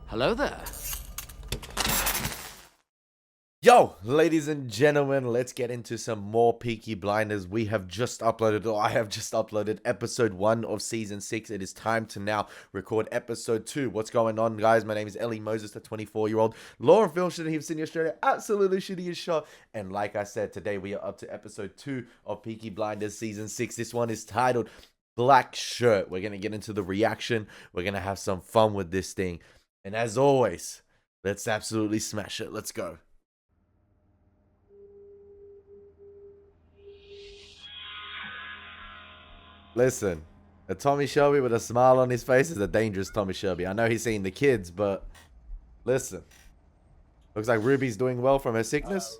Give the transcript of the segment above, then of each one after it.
Hello there. Yo, ladies and gentlemen, let's get into some more Peaky Blinders. We have just uploaded, or I have just uploaded episode 1 of season 6. It is time to now record episode 2. What's going on, guys? My name is Elie Moses, the 24-year-old law and film student here in Sydney, Australia. Absolutely shitty as shot. And like I said, today we are up to episode 2 of Peaky Blinders season 6. This one is titled Black Shirt. We're going to get into the reaction. We're going to have some fun with this thing. And as always, let's absolutely smash it. Let's go. Listen, a Tommy Shelby with a smile on his face is a dangerous Tommy Shelby. I know he's seen the kids, but listen. Looks like Ruby's doing well from her sickness.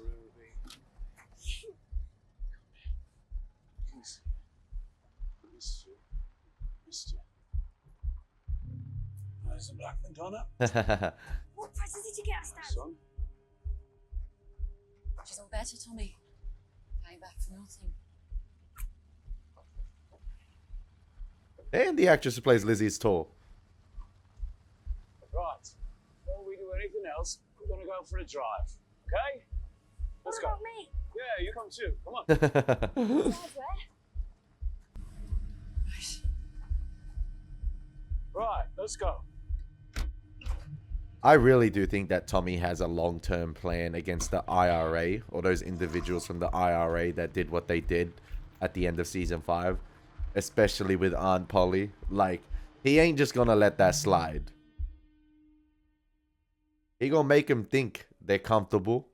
There's a black Madonna. What present did you get us, Dad? Son. She's all better, Tommy. Came back for nothing. And the actress who plays Lizzie is tall. Right. Before we do anything else, we're gonna go for a drive. Okay? Let's What go. about me? Yeah, you come too. Come on. Dad, where? Right, let's go. I really do think that Tommy has a long-term plan against the IRA, or those individuals from the IRA that did what they did at the end of season 5. Especially with Aunt Polly. Like, he ain't just gonna let that slide. He gonna make him think they're comfortable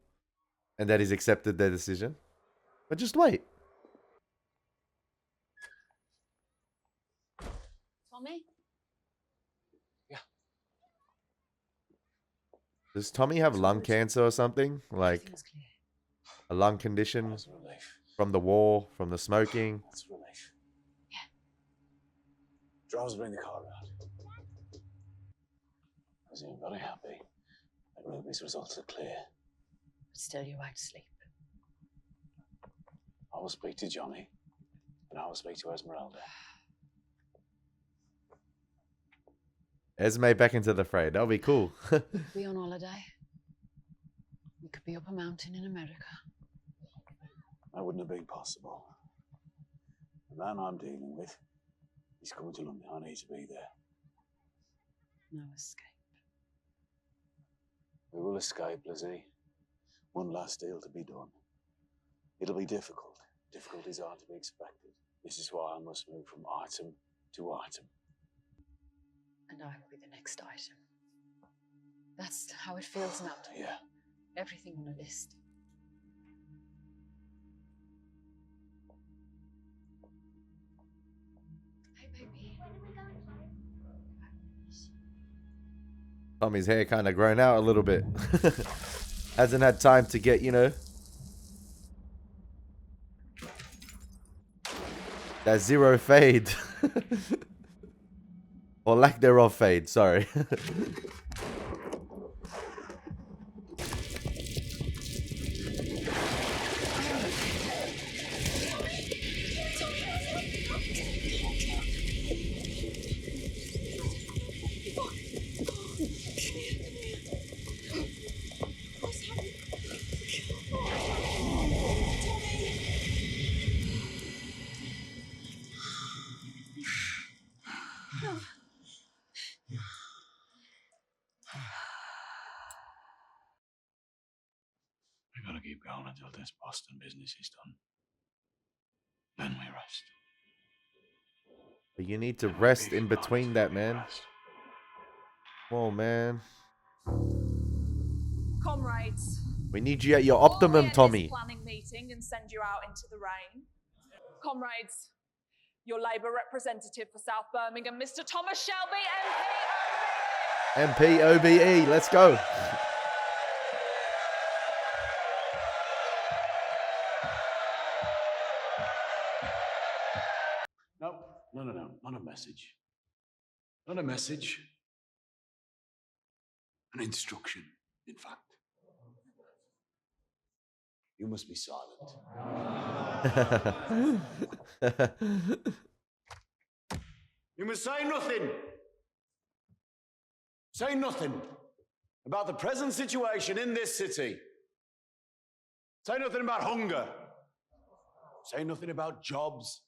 and that he's accepted their decision. But just wait. Tommy? Yeah. Does Tommy have lung cancer or something? Like Everything's clear. a lung condition That's a relief. from the war, from the smoking? That's a relief. Yeah. Drivers bring the car around. I seem very happy that Ruby's results are clear. But still, you're right to sleep. I will speak to Johnny, and I will speak to Esmeralda. Esme back into the fray. That'll be cool. We could be on holiday. We could be up a mountain in America. That wouldn't have been possible. The man I'm dealing with, he's coming to London. I need to be there. No escape. We will escape, Lizzie. One last deal to be done. It'll be difficult. Difficulties are to be expected. This is why I must move from item to item. And I will be the next item. That's how it feels now, Tommy. Yeah. Everything on a list. Hey, baby. Tommy's hair kind of grown out a little bit. Hasn't had time to get, you know, that zero fade. Or lack thereof fade, sorry. We gotta keep going until this Boston business is done. Then we rest. But you need to rest in between that, man. Come on, man. Comrades, We need you at your before we optimum, end Tommy. this planning meeting and send you out into the rain. Comrades, your Labour representative for South Birmingham, Mr. Thomas Shelby, MP. MP OBE, let's go. No, not a message. Not a message. An instruction, in fact. You must be silent. You must say nothing. Say nothing. about the present situation in this city. Say nothing about hunger. Say nothing about jobs.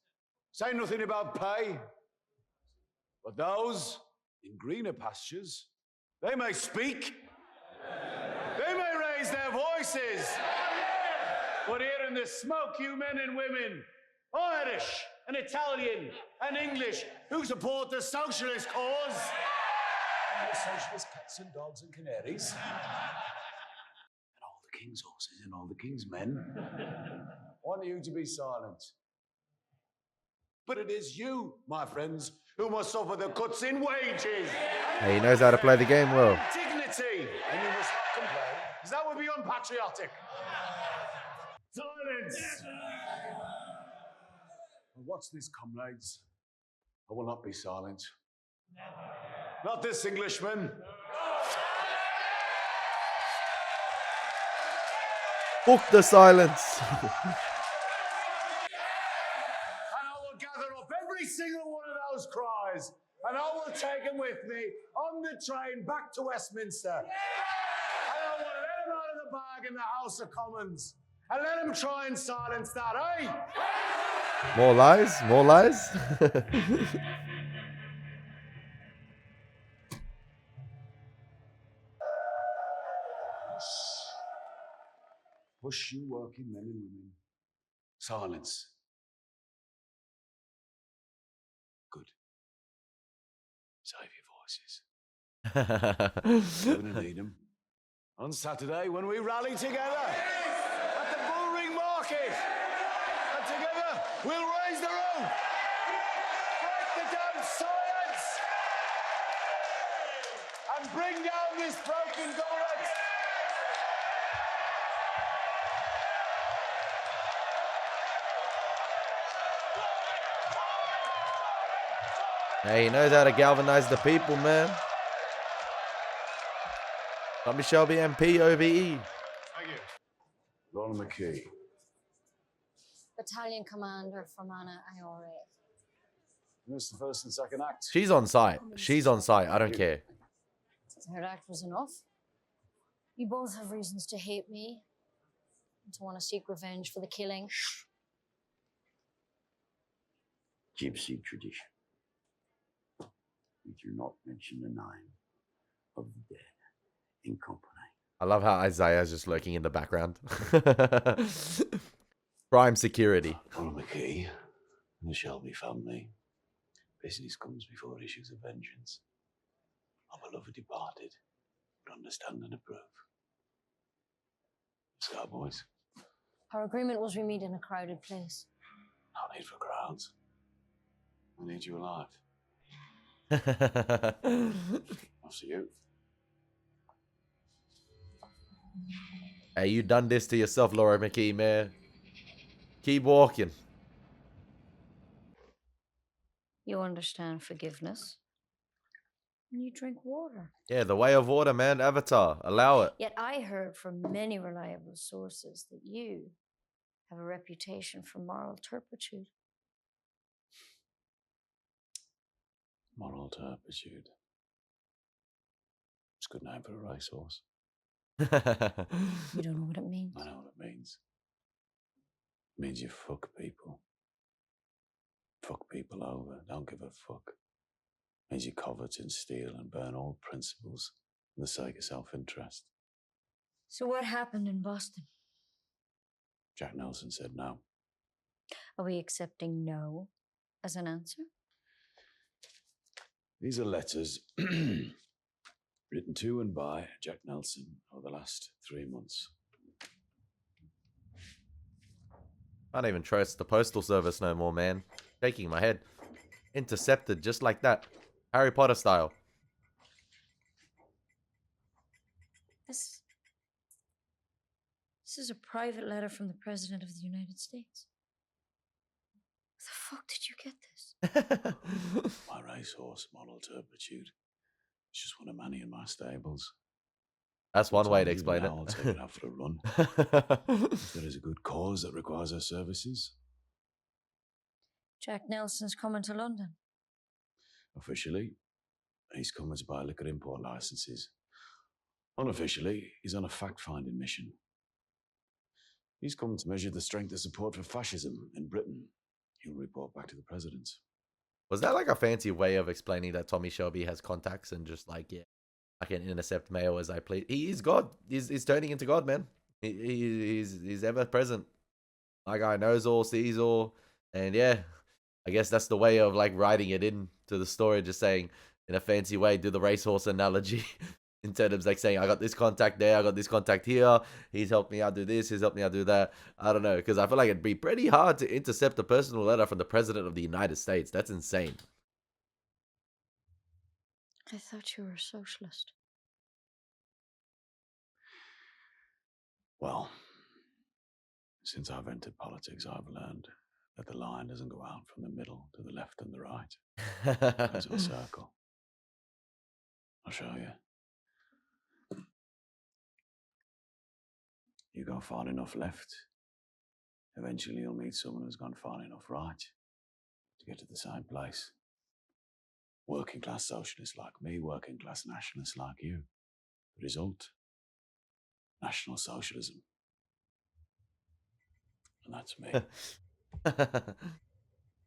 Say nothing about pay. But those in greener pastures, they may speak. They may raise their voices. But here in this smoke, you men and women, Irish and Italian and English, who support the socialist cause, and the socialist cats and dogs and canaries, and all the king's horses and all the king's men, want you to be silent. But it is you, my friends, who must suffer the cuts in wages. Hey, he knows how to play the game well. Dignity. And you must not complain, because that would be unpatriotic. Silence! Well, what's this, comrades? I will not be silent. Not this Englishman. Book the silence. And I will gather up every single one of those cries, and I will take them with me on the train back to Westminster. And I will let them out of the bag in the House of Commons, and let them try and silence that, eh? More lies? More lies? Push, you working men and women. Silence. Good. Save your voices. You're going to need them. On Saturday, when we rally together at the Bullring Market. And together, we'll raise the roof. Break the damn silence. And bring down this broken government. Hey, he knows how to galvanize the people, man. Tommy Shelby MP OVE. Thank you. Lorna McKee. Battalion Commander for Mana IRA. Missed the first and second act. She's on site. She's on site. I don't care. Third act was enough. You both have reasons to hate me and to want to seek revenge for the killing. Gypsy tradition. We do not mention the name of the dead in company. I love how Isaiah's just lurking in the background. Prime security. Lorna McKee and the Shelby family. Business comes before issues of vengeance. Our beloved departed would understand and approve. Scarboys, Our agreement was we meet in a crowded place. no need for crowds. I need you alive. I'll see you. Hey, you done this to yourself, Laura McKee, man. Keep walking. You understand forgiveness. And you drink water. Yeah, the way of water, man. Avatar. Allow it. Yet I heard from many reliable sources that you have a reputation for moral turpitude. Moral turpitude. It's a good name for a racehorse. You don't know what it means. I know what it means. It means you fuck people. Fuck people over. Don't give a fuck. It means you covet and steal and burn all principles for the sake of self-interest. So what happened in Boston? Jack Nelson said no. Are we accepting no as an answer? These are letters written to and by Jack Nelson over the last 3 months. I don't even trust the postal service no more, man. Shaking my head. Intercepted just like that. Harry Potter style. This is a private letter from the President of the United States. Where the fuck did you get this? My racehorse, moral turpitude. It's just one of many in my stables. That's one way to Sometimes explain even now I'll take it it. out for a run. If there is a good cause that requires our services. Jack Nelson's coming to London. Officially, he's coming to buy liquor import licenses Unofficially, he's on a fact-finding mission. He's come to measure the strength of support for fascism in Britain. He'll report back to the president. Was that like a fancy way of explaining that Tommy Shelby has contacts and just like, yeah, I can intercept mail as I please? He's God. He's turning into God, man. He's ever present. My guy knows all, sees all, and yeah, I guess that's the way of like writing it into the story, just saying in a fancy way, do the racehorse analogy in terms of like saying, I got this contact there, I got this contact here, he's helped me out do this, he's helped me out do that. I don't know, because I feel like it'd be pretty hard to intercept a personal letter from the President of the United States. That's insane. I thought you were a socialist. Well, since I've entered politics, I've learned that the line doesn't go out from the middle to the left and the right. It goes in a circle. I'll show you. You go far enough left, eventually you'll meet someone who's gone far enough right to get to the same place. Working class socialists like me, working class nationalists like you. The result? National socialism. And that's me.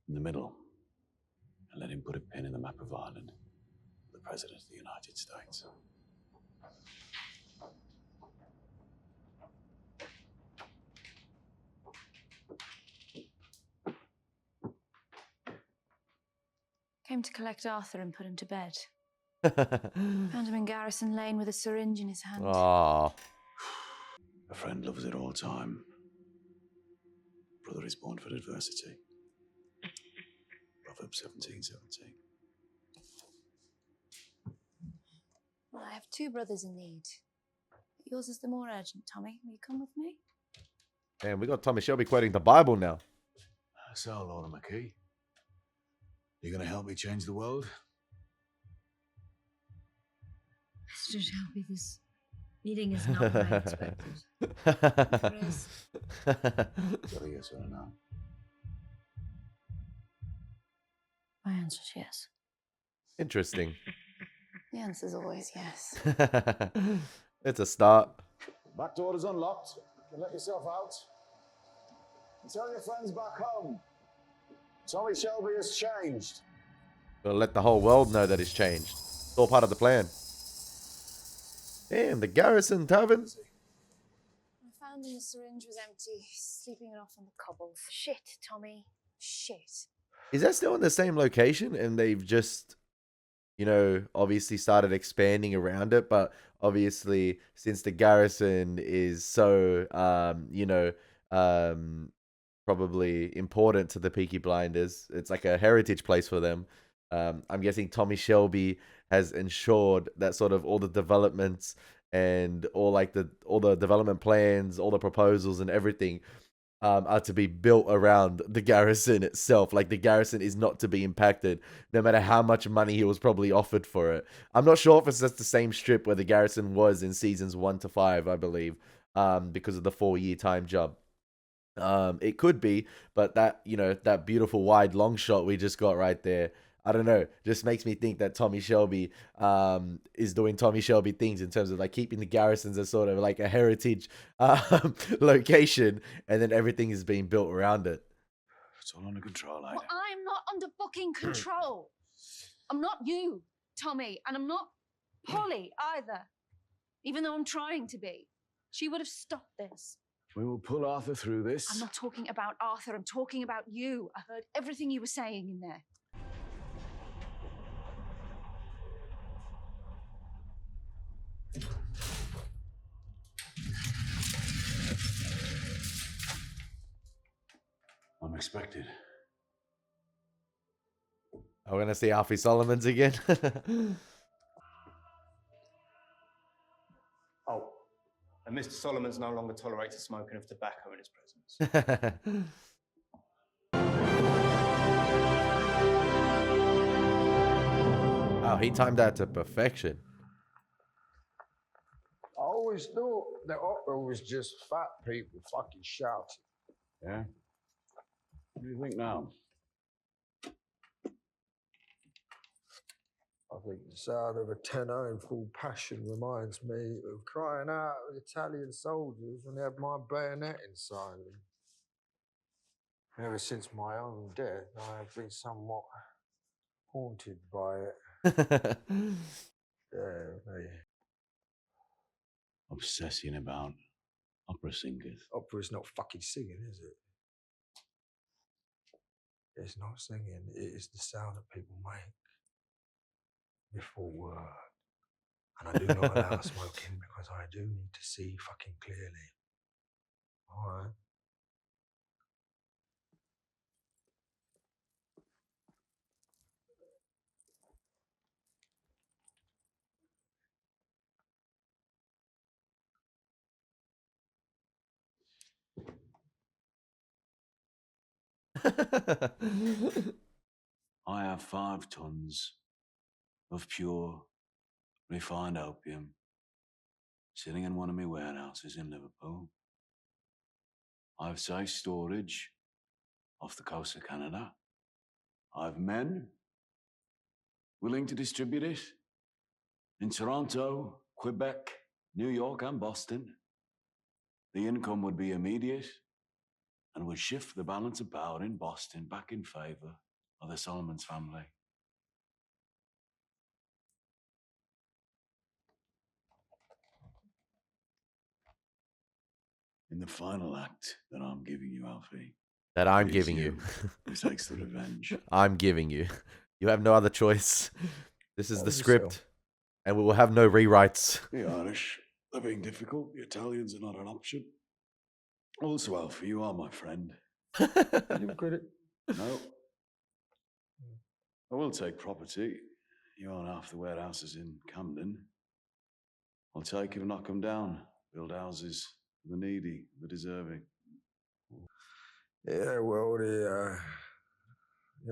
In the middle. And let him put a pin in the map of Ireland. The President of the United States. Came to collect Arthur and put him to bed. Found him in Garrison Lane with a syringe in his hand. Aww. A friend loves at all time. Brother is born for adversity. Proverbs 17:17. Well, I have two brothers in need. Yours is the more urgent, Tommy. Will you come with me? And we got Tommy Shelby quoting the Bible now. So, Lord McKee, you gonna help me change the world? Mr. Shelby, this meeting is not what I expected. Is that a yes or a no? My answer's yes. Interesting. The answer's always yes. It's a start. Back door's unlocked. You can let yourself out. And tell your friends back home. Tommy Shelby has changed. Gotta let the whole world know that it's changed. It's all part of the plan. Damn, the Garrison Tavern. I found him, the syringe was empty, sleeping it off on the cobbles. Shit, Tommy. Shit. Is that still in the same location? And they've just, you know, obviously started expanding around it. But obviously, since the Garrison is so, you know, probably important to the Peaky Blinders, it's like a heritage place for them. I'm guessing Tommy Shelby has ensured that sort of all the developments and all the development plans, all the proposals and everything are to be built around the Garrison itself. Like the Garrison is not to be impacted, no matter how much money he was probably offered for it. I'm not sure if it's just the same strip where the Garrison was in seasons 1 to 5, I believe, because of the 4-year time jump. It could be, but that, you know, that beautiful wide long shot we just got right there, I don't know, just makes me think that Tommy Shelby is doing Tommy Shelby things in terms of like keeping the Garrisons as sort of like a heritage location, and then everything is being built around it. It's all under control, Ida. Well, I'm not under fucking control. I'm not you, Tommy, and I'm not Polly either. Even though I'm trying to be. She would have stopped this. We will pull Arthur through this. I'm not talking about Arthur, I'm talking about you. I heard everything you were saying in there. I'm expected. Are we gonna see Alfie Solomons again? Oh, and Mr. Solomons no longer tolerates the smoking of tobacco in his presence. Wow, he timed that to perfection. I always thought that opera was just fat people fucking shouting. Yeah? What do you think now? I think the sound of a tenor in full passion reminds me of crying out with Italian soldiers when they had my bayonet inside them. Ever since my own death, I have been somewhat haunted by it. Yeah. Obsessing about opera singers. Opera's not fucking singing, is it? It's not singing, it is the sound that people make before word. And I do not allow smoking because I do need to see fucking clearly. All right? I have 5 tons of pure, refined opium sitting in one of my warehouses in Liverpool. I have safe storage off the coast of Canada. I have men willing to distribute it in Toronto, Quebec, New York, and Boston. The income would be immediate and would shift the balance of power in Boston back in favor of the Solomons family. In the final act that I'm giving you, Alfie. That I'm it is giving you. Who takes the revenge. I'm giving you. You have no other choice. This is the Obviously. script, and we will have no rewrites. The Irish are being difficult. The Italians are not an option. Also, Alfie, you are my friend. You credit. No. I will take property. You own half the warehouses in Camden. I'll take it and knock them down. Build houses for the needy, the deserving. Yeah, well, the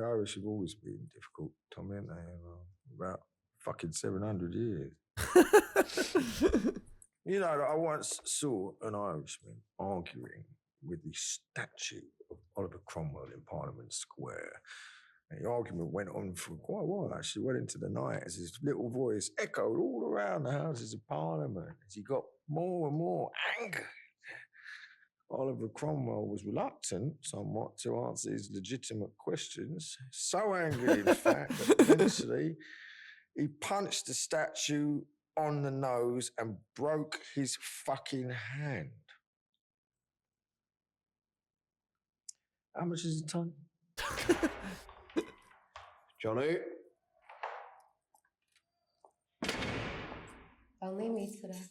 Irish have always been difficult, Tommy, haven't they? About fucking 700 years. You know, I once saw an Irishman arguing with the statue of Oliver Cromwell in Parliament Square. And the argument went on for quite a while, actually, well into the night, as his little voice echoed all around the Houses of Parliament as he got more and more angry. Oliver Cromwell was reluctant somewhat to answer his legitimate questions. So angry, in fact, that eventually he punched the statue on the nose and broke his fucking hand. How much is it, Tom? Johnny? Only me today.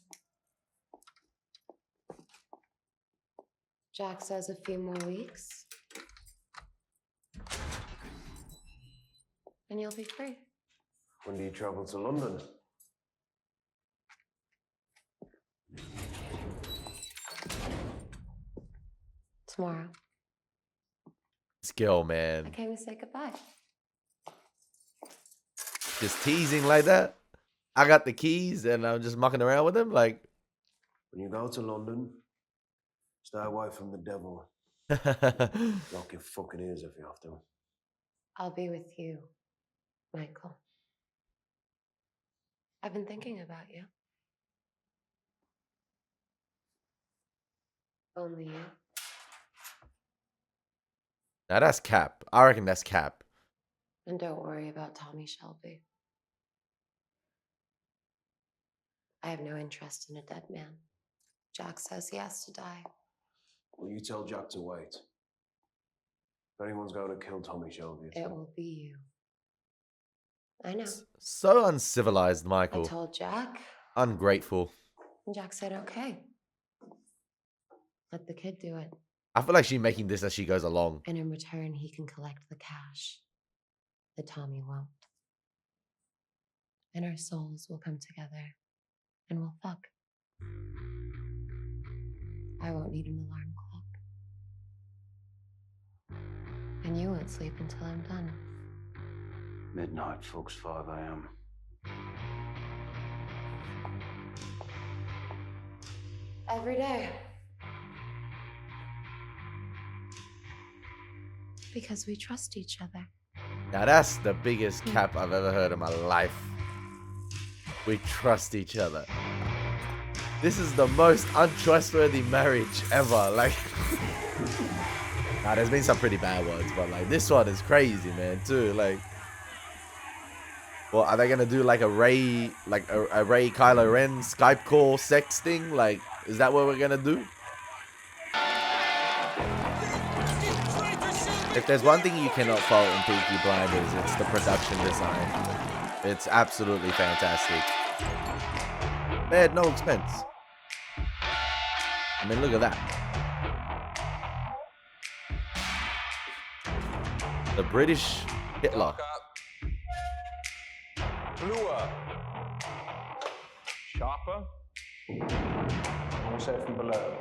Jack says a few more weeks. And you'll be free. When do you travel to London? Tomorrow. Skill, I man. came to say goodbye. Just teasing like that. I got the keys and I'm just mucking around with them. Like, When you go to London, stay away from the devil. Lock your fucking ears if you have to. I'll be with you, Michael. I've been thinking about you. Only you. now that's cap. I reckon that's cap. And don't worry about Tommy Shelby. I have no interest in a dead man. Jack says he has to die. Well, you tell Jack to wait. If anyone's going to kill Tommy Shelby, It will be you. I know. So uncivilized, I Michael. told Jack, Ungrateful. and Jack said, okay. Let the kid do it. I feel like she's making this as she goes along. And in return, he can collect the cash that Tommy won't. And our souls will come together and we'll fuck. I won't need an alarm clock. And you won't sleep until I'm done. midnight, folks, 5 a.m. Every day. Because we trust each other. Now that's the biggest cap I've ever heard in my life. We trust each other. This is the most untrustworthy marriage ever. Like, nah, there's been some pretty bad ones, but like this one is crazy, man. Too like, well, are they gonna do like a Ray Kylo Ren Skype call sex thing? Like, is that what we're gonna do? If there's one thing you cannot fault in Peaky Blinders, it's the production design. It's absolutely fantastic. They had no expense. I mean, look at that. The British Hitler. Bluer. Sharper. Also from below.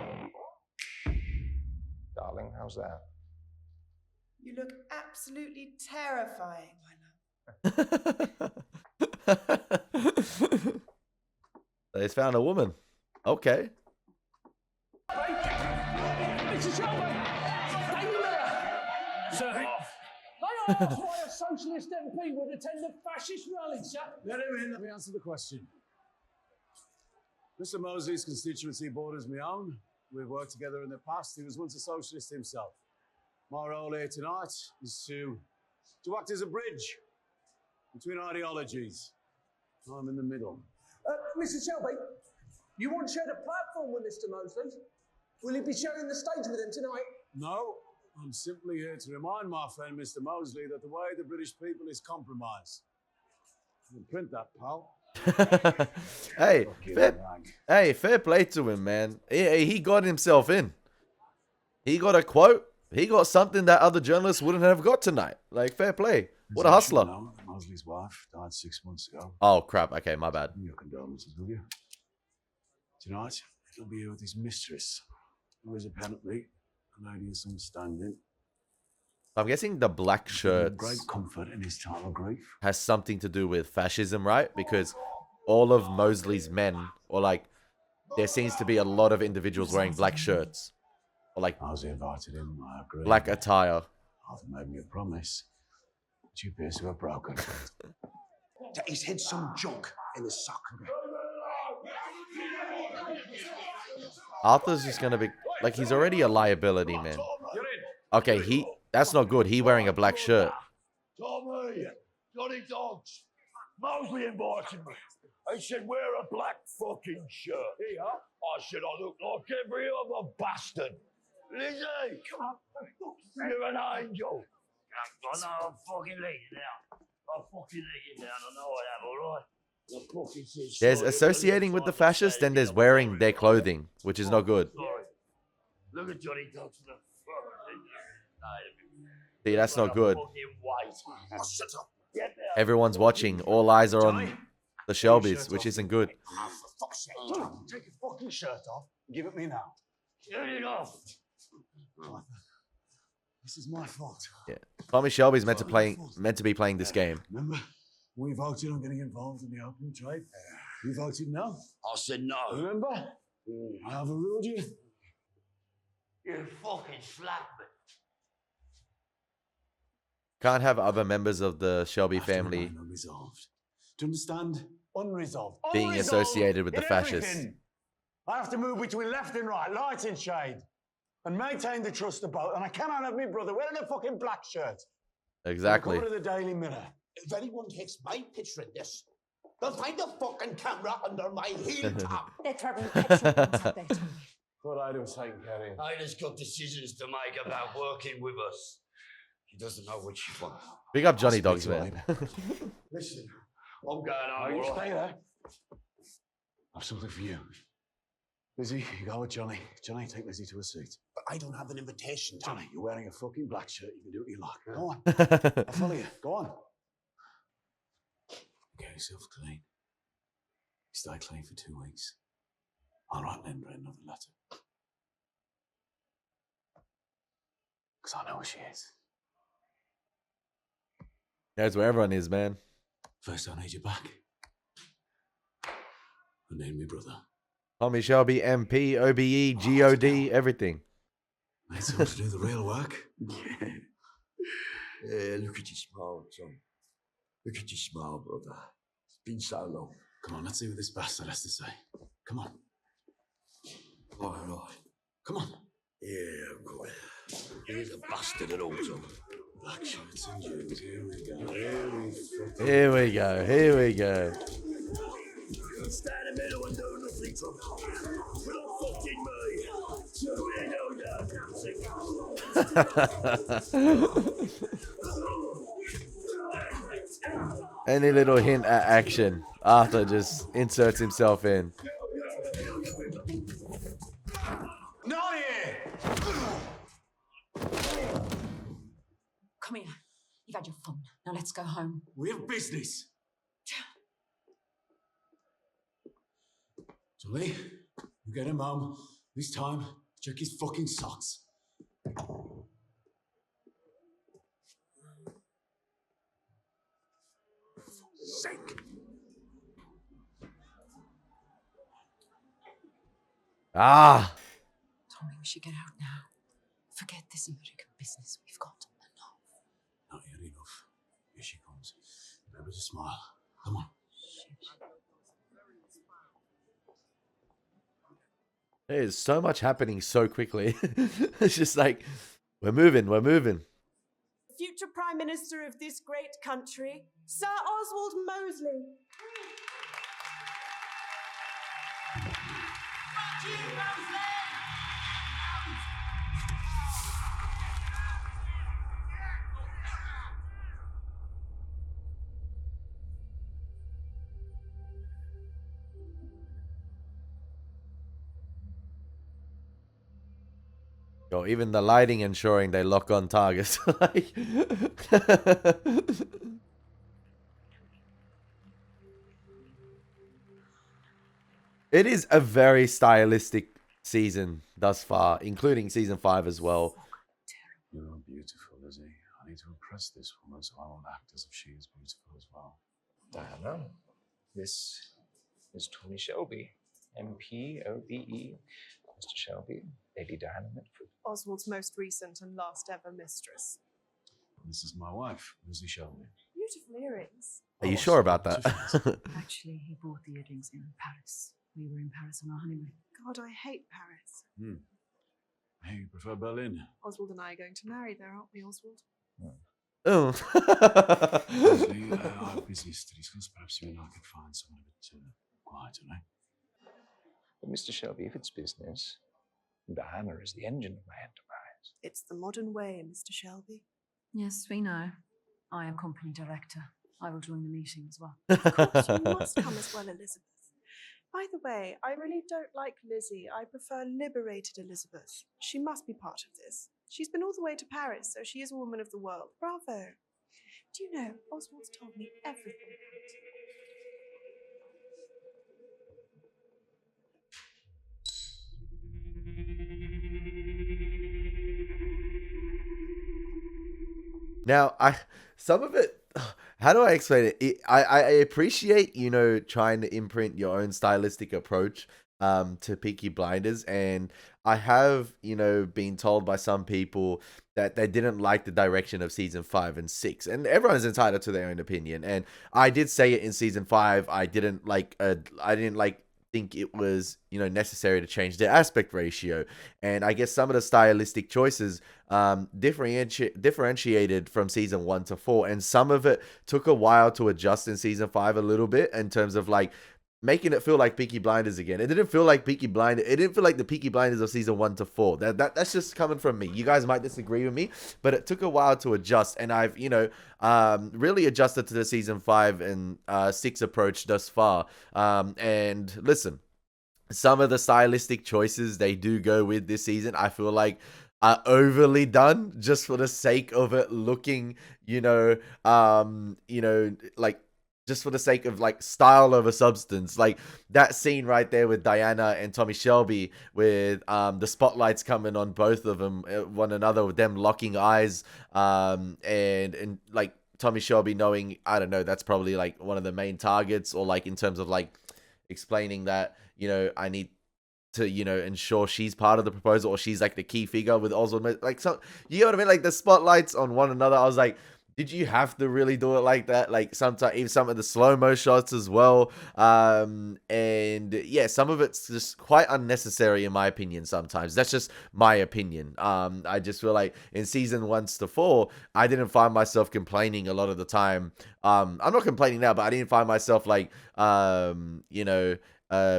Darling, how's that? You look absolutely terrifying, They found a woman. Okay. Sir, I asked why a socialist MP would attend a fascist rally, sir. Let him in. Let me answer the question. Mr. Mosley's constituency borders my own. We've worked together in the past. He was once a socialist himself. My role here tonight is to act as a bridge between ideologies. I'm in the middle. Mr. Shelby, you once shared a platform with Mr. Mosley. Will you be sharing the stage with him tonight? No, I'm simply here to remind my friend Mr. Mosley that the way the British people is compromised. You can print that, pal. Hey, fair play to him, man. He got himself in. He got a quote. He got something that other journalists wouldn't have got tonight. Like, fair play. What a hustler. Mosley's wife died 6 months ago. Oh, crap. Okay, my bad. Your condolences, will you? Tonight, he'll be here with his mistress, who is apparently a lady of some standing. I'm guessing the black shirts Great comfort in his time of grief. has something to do with fascism, right? Because all of Mosley's men, or like, there seems to be a lot of individuals wearing black shirts. Or like, I was invited in, I agree. Black attire. Arthur made me a promise, but you appear to have broken. He's hid some junk in his sock. Arthur's just gonna be, like, he's already a liability, man. Okay, that's not good. He wearing a black shirt. Tommy, Johnny Dogs, Mosley invited me. He said, wear a black fucking shirt. Yeah. I said, I look like every other bastard. Lizzie, come on. You're an angel. I know, I'll fucking let you down. I'll fucking let you down. I know I have, all right? There's associating with the fascists, then there's wearing their clothing, which is not good. Look at Johnny Dogs. See, that's not good. Everyone's watching. All eyes are on the Shelbys, which isn't good. Take your fucking shirt off and give it me now. Get it off. This is my fault. Yeah, Tommy Shelby's meant to be playing this game. Remember, we voted on getting involved in the opium trade. You voted no. I said no. Remember? I overruled you. You fucking slapped me. Can't have other members of the Shelby family Unresolved. Do you understand? Unresolved. being associated with the fascists. Everything. I have to move between left and right, light and shade, and maintain the trust of both. And I cannot have my brother wearing a fucking black shirt. Exactly. Go to the Daily Mirror. If anyone takes my picture in this, they'll find a fucking camera under my heel top. What I do saying, Kerry. Ida's got decisions to make about working with us. He doesn't know what she wants. Big up Johnny Dogs, man. Listen, I'm going on. you stay there. I've something for you. Lizzie, you go with Johnny. Johnny, take Lizzie to a seat. But I don't have an invitation, Tommy. Johnny, you're wearing a fucking black shirt. You can do what you like. Go on. I'll follow you. Go on. Get yourself clean. Stay clean for 2 weeks. I'll write Linda another letter. Because I know where she is. That's where everyone is, man. First, I need you back. And then my brother. Tommy Shelby, MP, OBE, GOD, everything. It's time to do the real work. Yeah, look at your smile, Tom. Look at your smile, brother. It's been so long. Come on, let's see what this bastard has to say. Come on. Right. Come on. Yeah, right. He's a bastard at autumn. Black shirts and jeans. Here we go. Here we go. Here we go. Stand in the middle and do nothing from Will I fucking me? Any little hint at action, Arthur just inserts himself in. Not here! Come here. You've had your fun. Now let's go home. We have business. Jolie, you get him home. This time, check his fucking socks. Sake. Ah! Tommy, we should get out now. Forget this American business. We've got enough. Not yet enough. Here she comes. Remember to smile. Come on. There's so much happening so quickly. It's just like, we're moving. Future Prime Minister of this great country, Sir Oswald Mosley. Yo, even the lighting ensuring they lock on targets. Like, it is a very stylistic season thus far, including season 5 as well. You're beautiful, Lizzie. I need to impress this woman, so I won't act as if she is beautiful as well. Diana, this is Tony Shelby, MPOBE. Mr. Shelby, Lady Diana Mitford. Oswald's most recent and last ever mistress. This is my wife, Lizzie Shelby. Beautiful earrings. Are you sure about that? Actually, he bought the earrings in Paris. We were in Paris on our honeymoon. God, I hate Paris. Hey, you prefer Berlin? Oswald and I are going to marry there, aren't we, Oswald? Oh. Leslie, I have business to discuss. Perhaps you and I could find someone a bit quieter, eh? But Mr. Shelby, if it's business, Diana is the engine of my enterprise. It's the modern way, Mr. Shelby. Yes, we know. I am company director. I will join the meeting as well. Of course, you must come as well, Elizabeth. By the way, I really don't like Lizzie. I prefer liberated Elizabeth. She must be part of this. She's been all the way to Paris, so she is a woman of the world. Bravo. Do you know, Oswald's told me everything about you. Now, some of it, how do I explain it? I appreciate, you know, trying to imprint your own stylistic approach to Peaky Blinders, and I have, you know, been told by some people that they didn't like the direction of season 5 and 6, and everyone is entitled to their own opinion. And I did say it in season 5. I didn't think it was, you know, necessary to change the aspect ratio, and I guess some of the stylistic choices differentiated from season 1 to 4, and some of it took a while to adjust in season 5 a little bit in terms of like making it feel like Peaky Blinders again. It didn't feel like Peaky Blinders. It didn't feel like the Peaky Blinders of season 1 to 4. That's just coming from me. You guys might disagree with me, but it took a while to adjust, and I've, you know, really adjusted to the season 5 and 6 approach thus far. And listen, some of the stylistic choices they do go with this season, I feel like are overly done just for the sake of it looking, like just for the sake of like style over substance. Like that scene right there with Diana and Tommy Shelby with the spotlights coming on both of them, one another, with them locking eyes, and like Tommy Shelby knowing, I don't know, that's probably like one of the main targets, or like in terms of like explaining that, you know, I need to, you know, ensure she's part of the proposal, or she's like the key figure with Oswald. Like, so, you know what I mean? Like the spotlights on one another. I was like, did you have to really do it like that? Like sometimes even some of the slow-mo shots as well. And yeah, some of it's just quite unnecessary in my opinion sometimes. That's just my opinion. I just feel like in season 1 to 4, I didn't find myself complaining a lot of the time. I'm not complaining now, but I didn't find myself like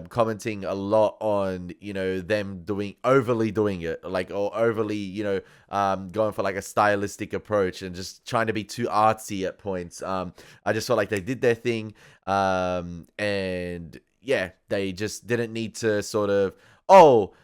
commenting a lot on, them overly doing it, like, or overly, going for like a stylistic approach and just trying to be too artsy at points. I just felt like they did their thing. And yeah, they just didn't need to sort of, oh,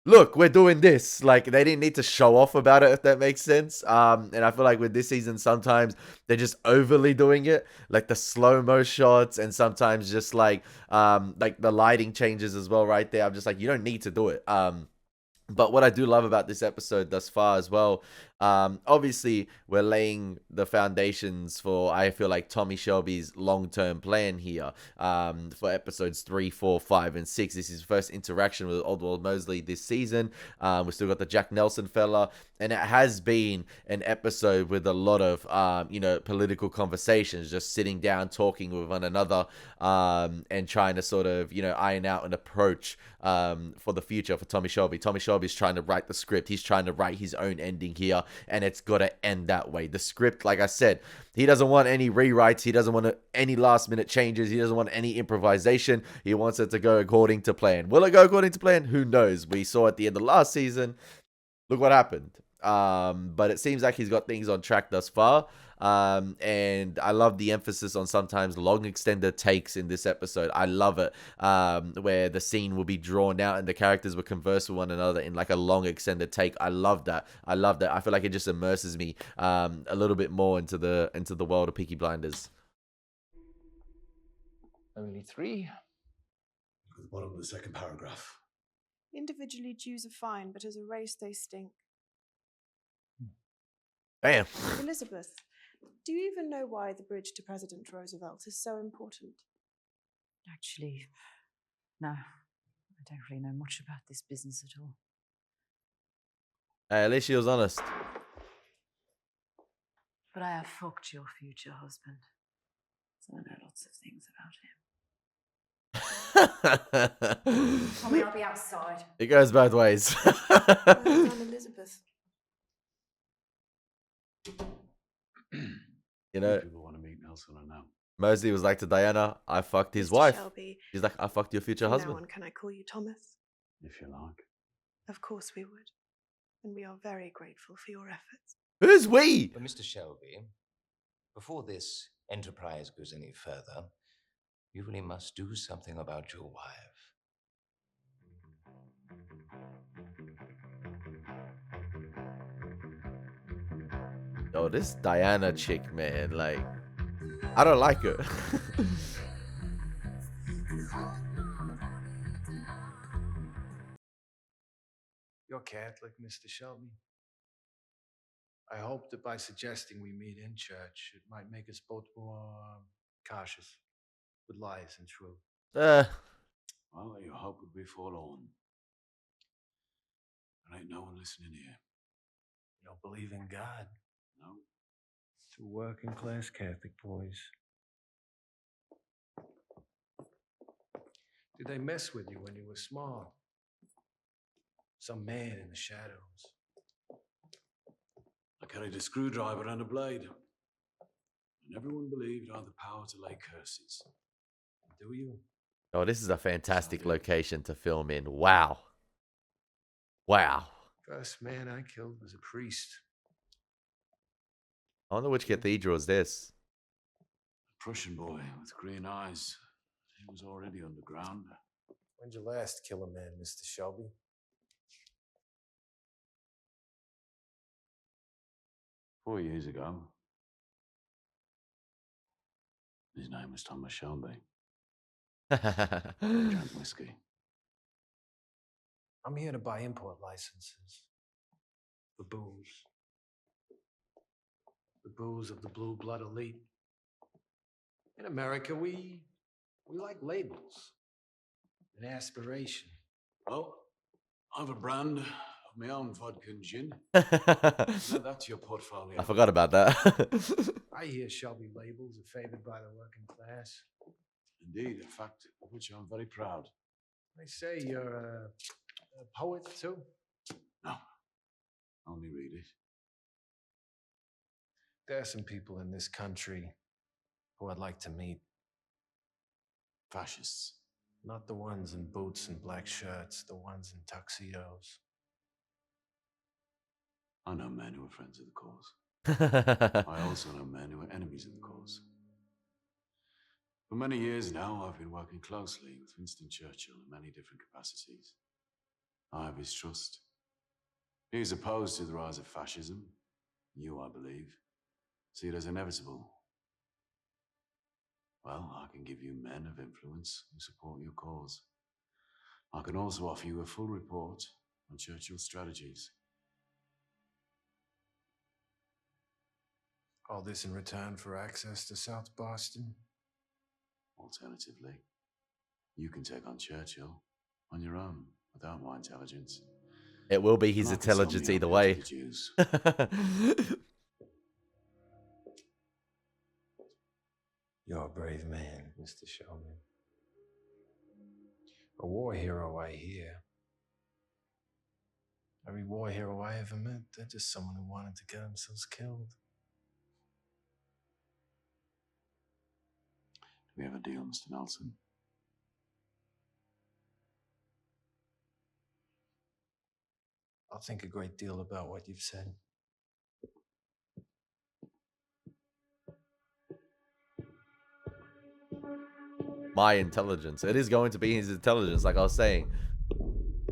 look, we're doing this. Like, they didn't need to show off about it, if that makes sense. And I feel like with this season, sometimes they're just overly doing it, like the slow-mo shots, and sometimes just like the lighting changes as well right there. I'm just like, you don't need to do it. But what I do love about this episode thus far as well, obviously we're laying the foundations for, I feel like, Tommy Shelby's long-term plan here, for episodes 3, 4, 5, and 6. This is his first interaction with Oswald Mosley this season. We still got the Jack Nelson fella, and it has been an episode with a lot of, political conversations, just sitting down, talking with one another, and trying to sort of, iron out an approach for the future for Tommy Shelby. Tommy Shelby's trying to write the script. He's trying to write his own ending here, and it's got to end that way. The script, like I said, he doesn't want any rewrites. He doesn't want any last-minute changes. He doesn't want any improvisation. He wants it to go according to plan. Will it go according to plan? Who knows? We saw at the end of last season, look what happened. But it seems like he's got things on track thus far. And I love the emphasis on sometimes long extended takes in this episode. I love it. Where the scene will be drawn out and the characters will converse with one another in like a long extended take. I love that. I feel like it just immerses me a little bit more into the world of Peaky Blinders. Only 3. At the bottom of the second paragraph. Individually, Jews are fine, but as a race, they stink. Bam. Elizabeth, do you even know why the bridge to President Roosevelt is so important? Actually, no. I don't really know much about this business at all. Hey, at least she was honest. But I have fucked your future husband, so I know lots of things about him. Tommy, I'll be outside. It goes both ways. Well done, Elizabeth. People want to meet Nelson or no. Mosley was like to Diana, I fucked his Mr. wife. Shelby, She's like, I fucked your future from husband. now on, can I call you Thomas? If you like. Of course we would. And we are very grateful for your efforts. Who's we? But Mr. Shelby, before this enterprise goes any further, you really must do something about your wife. Oh, this Diana chick, man, like, I don't like her. You're Catholic, Mr. Shelby. I hope that by suggesting we meet in church, it might make us both more cautious with lies and truth. Well, your hope would be forlorn. There ain't no one listening here. You don't believe in God? No. Two working class Catholic boys. Did they mess with you when you were small? Some man in the shadows. I carried a screwdriver and a blade. And everyone believed I had the power to lay curses. Do you? Oh, this is a fantastic location to film in. Wow. Wow. First man I killed was a priest. I wonder which cathedral is this. A Prussian boy with green eyes. He was already underground. When'd you last kill a man, Mr. Shelby? "4 years ago. His name was Thomas Shelby. Drank whiskey. I'm here to buy import licenses for booze. The booze of the blue blood elite. In America, we like labels and aspiration. Well, I have a brand of my own vodka and gin. I That's your portfolio. forgot about that. I hear Shelby labels are favored by the working class. Indeed, a fact of which I'm very proud. They say you're a poet too. No, only read it. There are some people in this country who I'd like to meet. Fascists. Not the ones in boots and black shirts, the ones in tuxedos. I know men who are friends of the cause. I also know men who are enemies of the cause. For many years now, I've been working closely with Winston Churchill in many different capacities. I have his trust. He is opposed to the rise of fascism. You, I believe, see it as inevitable. Well, I can give you men of influence who support your cause. I can also offer you a full report on Churchill's strategies. All this in return for access to South Boston? Alternatively, you can take on Churchill on your own without my intelligence. It will be his And I can sell intelligence me either up way. into the Jews. You're a brave man, Mr. Shelby. A war hero, I hear. Every war hero I ever met, they're just someone who wanted to get themselves killed. Do we have a deal, Mr. Nelson? I'll think a great deal about what you've said. My intelligence. It is going to be his intelligence, like I was saying.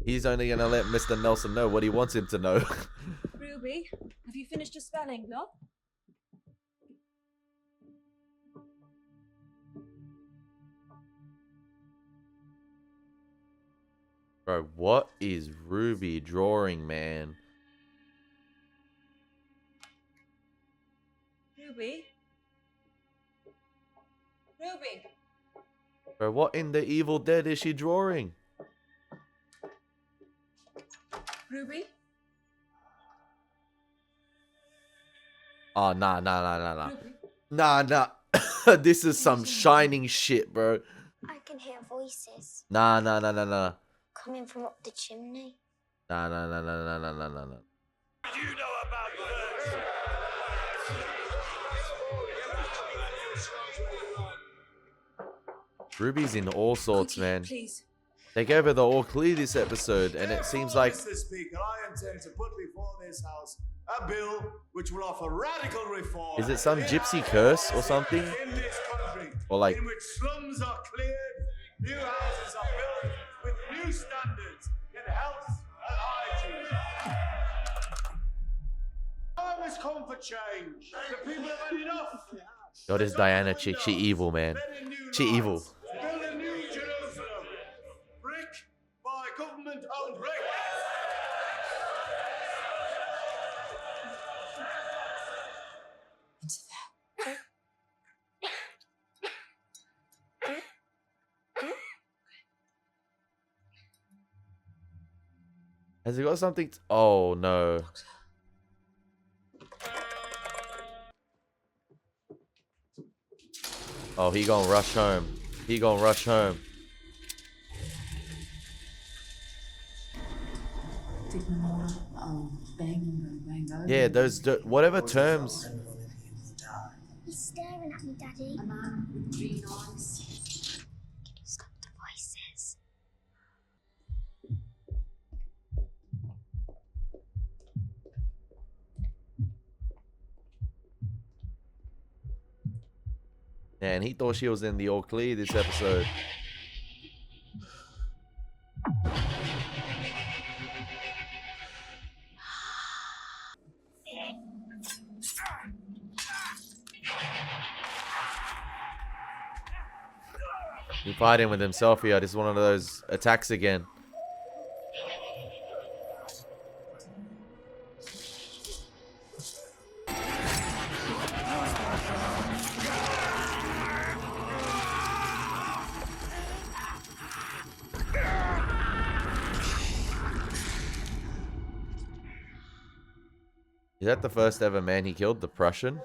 He's only going to let Mr. Nelson know what he wants him to know. Ruby, have you finished your spelling, love? Bro, what is Ruby drawing, man? Ruby? Ruby? Bro, what in the Evil Dead is she drawing? Ruby? Oh, nah. Nah. This is some shining shit, bro. I can hear voices Nah. coming from up the chimney. Nah. You know about this. Ruby's in all sorts, man. Please. They gave her the all clear this episode, and it seems like... Mr. Speaker, I intend to put before this House a bill which will offer radical reform. Is it some gypsy curse or something? In this country, Or like... in which slums are cleared, new houses are built with new standards in health and hygiene. Time has come for change. The people have had enough. Yo, this Diana chick, she evil, man. She evil. Build a new Jerusalem, brick by government-owned brick. Into there. Has he got something? Oh, no. Oh, he gonna rush home. He gonna rush home. Yeah, those whatever terms. He's staring at me, Daddy. A man with green eyes. Can you stop the voices? Man, he thought she was in the all clear this episode. He's fighting with himself here. This is one of those attacks again. Is that the first ever man he killed? The Prussian?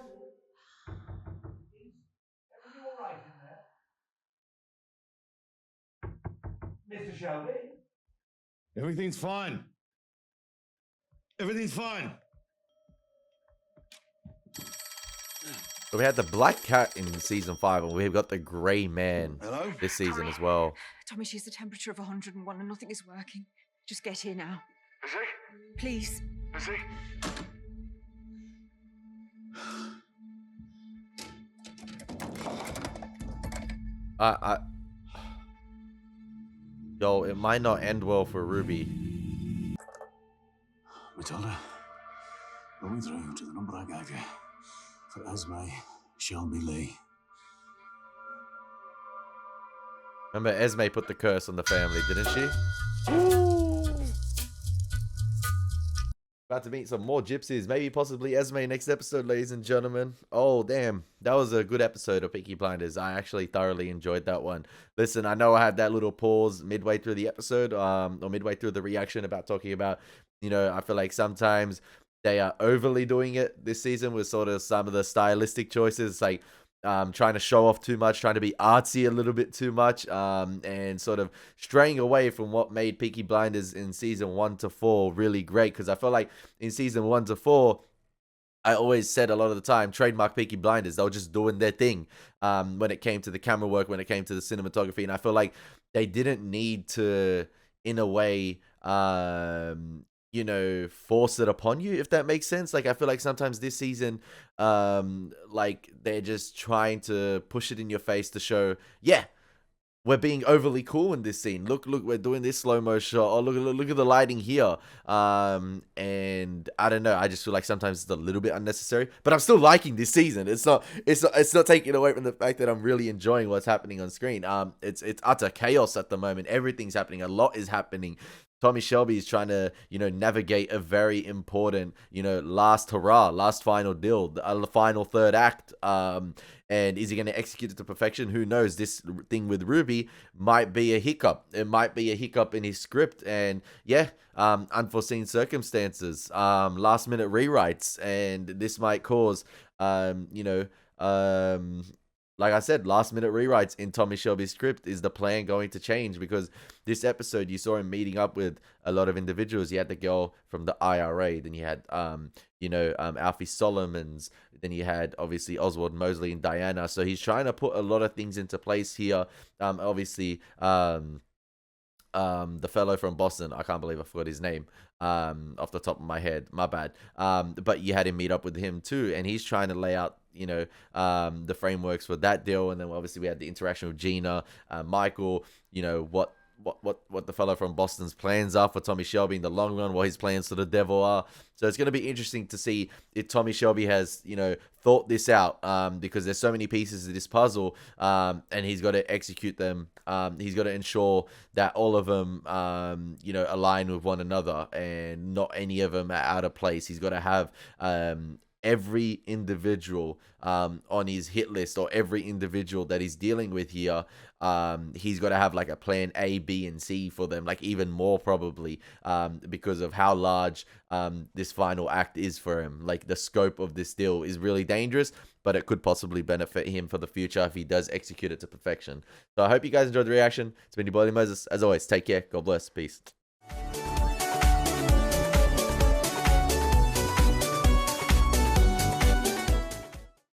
Everything all right in there? Mr. Shelby? Everything's fine. Everything's fine. So we had the black cat in season 5, and we've got the grey man this season as well. Tommy, she's the temperature of 101 and nothing is working. Just get here now. Is he? Please. Is he? Yo, it might not end well for Ruby. Matilda, put me through to the number I gave you for Esme Shelby Lee. Remember, Esme put the curse on the family, didn't she? About to meet some more gypsies. Maybe possibly Esme next episode, ladies and gentlemen. Oh, damn. That was a good episode of Peaky Blinders. I actually thoroughly enjoyed that one. Listen, I know I had that little pause midway through the episode, or midway through the reaction about talking about, you know, I feel like sometimes they are overly doing it this season with sort of some of the stylistic choices, like trying to show off too much, trying to be artsy a little bit too much, and sort of straying away from what made Peaky Blinders in season 1 to 4 really great. Because I feel like in season 1 to 4, I always said a lot of the time, trademark Peaky Blinders. They were just doing their thing when it came to the camera work, when it came to the cinematography. And I feel like they didn't need to, in a way, you know, force it upon you, if that makes sense. Like, I feel like sometimes this season, like, they're just trying to push it in your face to show, yeah, we're being overly cool in this scene. Look, we're doing this slow-mo shot. Oh, look at the lighting here. And I don't know. I just feel like sometimes it's a little bit unnecessary. But I'm still liking this season. It's not taking away from the fact that I'm really enjoying what's happening on screen. It's utter chaos at the moment. Everything's happening. A lot is happening. Tommy Shelby is trying to, you know, navigate a very important, you know, last hurrah, last final deal, the final third act. And is he going to execute it to perfection? Who knows? This thing with Ruby might be a hiccup. It might be a hiccup in his script. And yeah, unforeseen circumstances, last minute rewrites. And this might cause, you know, like I said, last minute rewrites in Tommy Shelby's script. Is the plan going to change? Because this episode, you saw him meeting up with a lot of individuals. You had the girl from the IRA. Then you had, you know, Alfie Solomons. Then you had, obviously, Oswald Mosley and Diana. So he's trying to put a lot of things into place here. Obviously, the fellow from Boston, I can't believe I forgot his name off the top of my head, my bad. But you had him meet up with him too, and he's trying to lay out, you know, the frameworks for that deal. And then obviously we had the interaction with Gina, Michael, you know, what the fellow from Boston's plans are for Tommy Shelby in the long run, what his plans for the devil are. So it's going to be interesting to see if Tommy Shelby has, you know, thought this out, because there's so many pieces of this puzzle, and he's got to execute them. He's got to ensure that all of them, you know, align with one another and not any of them are out of place. He's got to have every individual on his hit list, or every individual that he's dealing with here, he's got to have like a plan A, B, and C for them, like even more probably, because of how large this final act is for him. Like the scope of this deal is really dangerous, but it could possibly benefit him for the future if he does execute it to perfection. So I hope you guys enjoyed the reaction. It's been your boy Elie Moses. As always, take care. God bless. Peace.